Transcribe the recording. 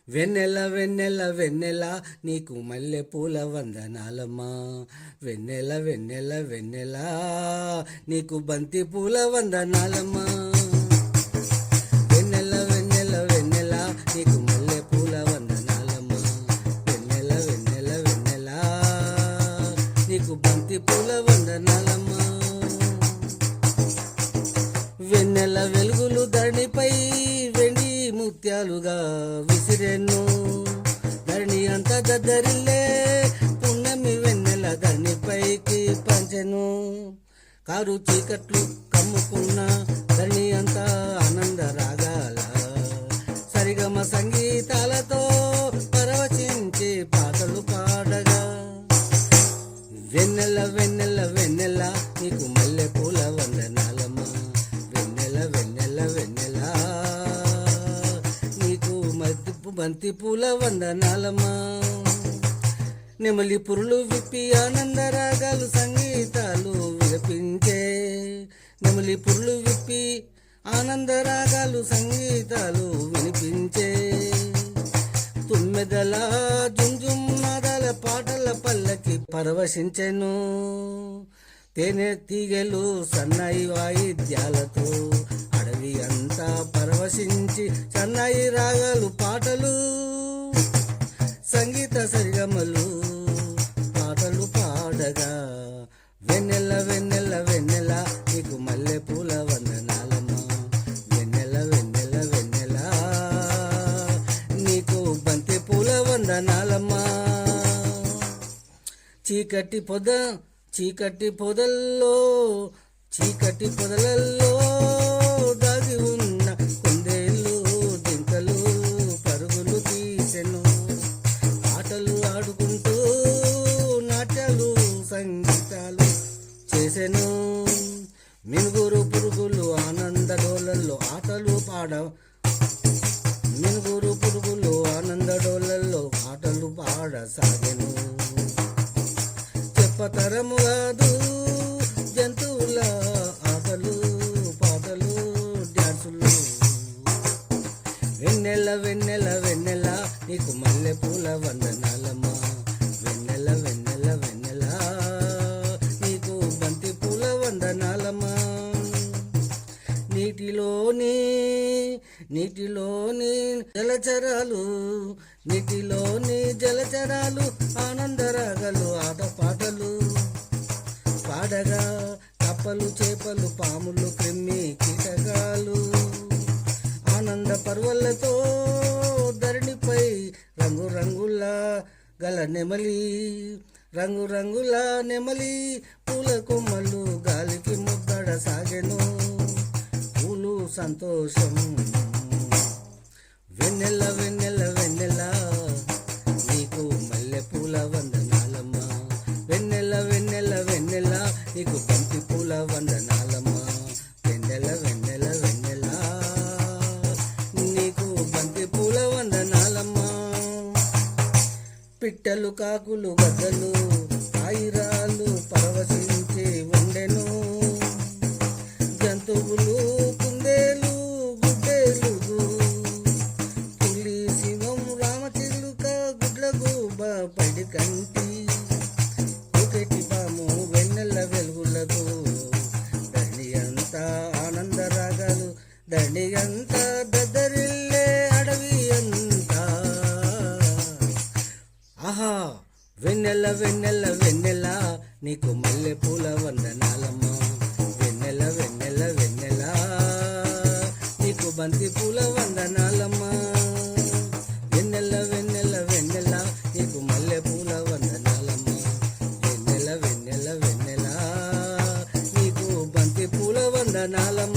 వెన్నెల వెన్నెల వెన్నెల నీకు మల్లె పూల వందనాలమ్మా. వెన్నెల వెన్నెల వెన్నెల నీకు బంతి పూల వందనాలమ్మా. వెన్నెల వెన్నెల వెన్నెల నీకు మల్లె పూల వందనాలమ్మా. వెన్నెల వెన్నెల వెన్నెల నీకు బంతి పూల వందనాలమ్మా. వెన్నెల వెలుగులు ధరణిపై వెండి ముత్యాలుగా విసిరెను. ధరణి అంత దద్దరిల్లే పున్నమి వెన్నెల ధరణిపైకి పంచెను. కారు చీకట్లు కమ్ముకున్న ధరణి అంతా ఆనంద రాగాల సరిగమ సంగీతాలతో పరవశించి పాటలు పాడగా. వెన్నెల వెన్నెల వెన్నెల నీకు మల్లె పూల వందనాలమ్మా. వెన్నెల వెన్నెల వెన్నెల నీకు బంతి పూల వందనాలమ్మా. నెమలి పురులు విప్పి ఆనంద రాగాలు సంగీతాలు వినిపించే. నెమలి పురులు విప్పి ఆనంద రాగాలు సంగీతాలు వినిపించే. తుమ్మెదల జుంజుమ్ నాదాల పాటల పల్లకి పరవశించెను. తేనె తీగలు సన్నాయి వాయిద్యాలతో అడవి అంతా పరవశించి సన్నాయి రాగాలు పాటలు సంగీత సరిగమలు పాటలు పాడగా. వెన్నెల వెన్నెల వెన్నెల నీకు మల్లె పూల వందనాలమ్మా. వెన్నెల వెన్నెల వెన్నెల నీకు బంతి పూల వందనాలమ్మా. చీకటి పొదలల్లో దాగి ఉన్న కుందేళ్ళు జింకలు పరుగులు తీసెను. ఆటలు ఆడుకుంటూ నాట్యాలు సంగీతాలు చేసెను. మినుగురు పురుగులు ఆనంద డోలల్లో ఆటలు మినుగురు పురుగులు ఆనంద డోలల్లో ఆటలు పాడసాగెను. చెప్పతరము కాదు జంతువుల ఆటలు పాటలు డ్యాన్సులు. వెన్నెల వెన్నెల వెన్నెల నీకు మల్లె పూల వందనాలమ్మా. వెన్నెల వెన్నెల వెన్నెల నీకు బంతి పూల వందనాలమ్మా. నీటిలోని జలచరాలు ఆనందరాగలు ఆటపాటలు పాడగా. కప్పలు చేపలు పాములు క్రిమి కీటకాలు ఆనంద పర్వలతో ధరణిపై రంగురంగుల నెమలి పూల కొమ్మలు గాలికి ముద్దడ సాగెను. పూలు సంతోషం. వెన్నెల వెన్నెల వెన్నెల నీకు మల్లె పూల వందనాలమ్మా. వెన్నెల వెన్నెల వెన్నెల నీకు బంతి పూల వందనాలమ్మా. వెన్నెల వెన్నెల వెన్నెల నీకు బంతి పూల వందనాలమ్మా. పిట్టలు కాకులు గద్దలు ఆయిరాలు పరవశించి ఉండెను. జంతువులు కుందేలు గుడ్డేలు పులి శివం రామచిలుక గుడ్లగూబ పడి కంటి ఒకటి పాము వెన్నెల వెలుగులకు ధరణి అంతా ఆనంద రాగాలు ధరణి అంతా దద్దరిల్లే అడవి అంతా. ఆహా వెన్నెల వెన్నెల వెన్నెల నీకు మల్లె పూల వందనాలమ్మా. వెన్నెల వెన్నెల వెన్నెల నీకు బంతి పూల వందనాలమ్మా. వెన్నెల వెన్నెల వెన్నెల నీకు మల్లె పూల వందనాలమ్మా. వెన్నెల వెన్నెల వెన్నెల నీకు బంతి పూల వందనాలమ్మా.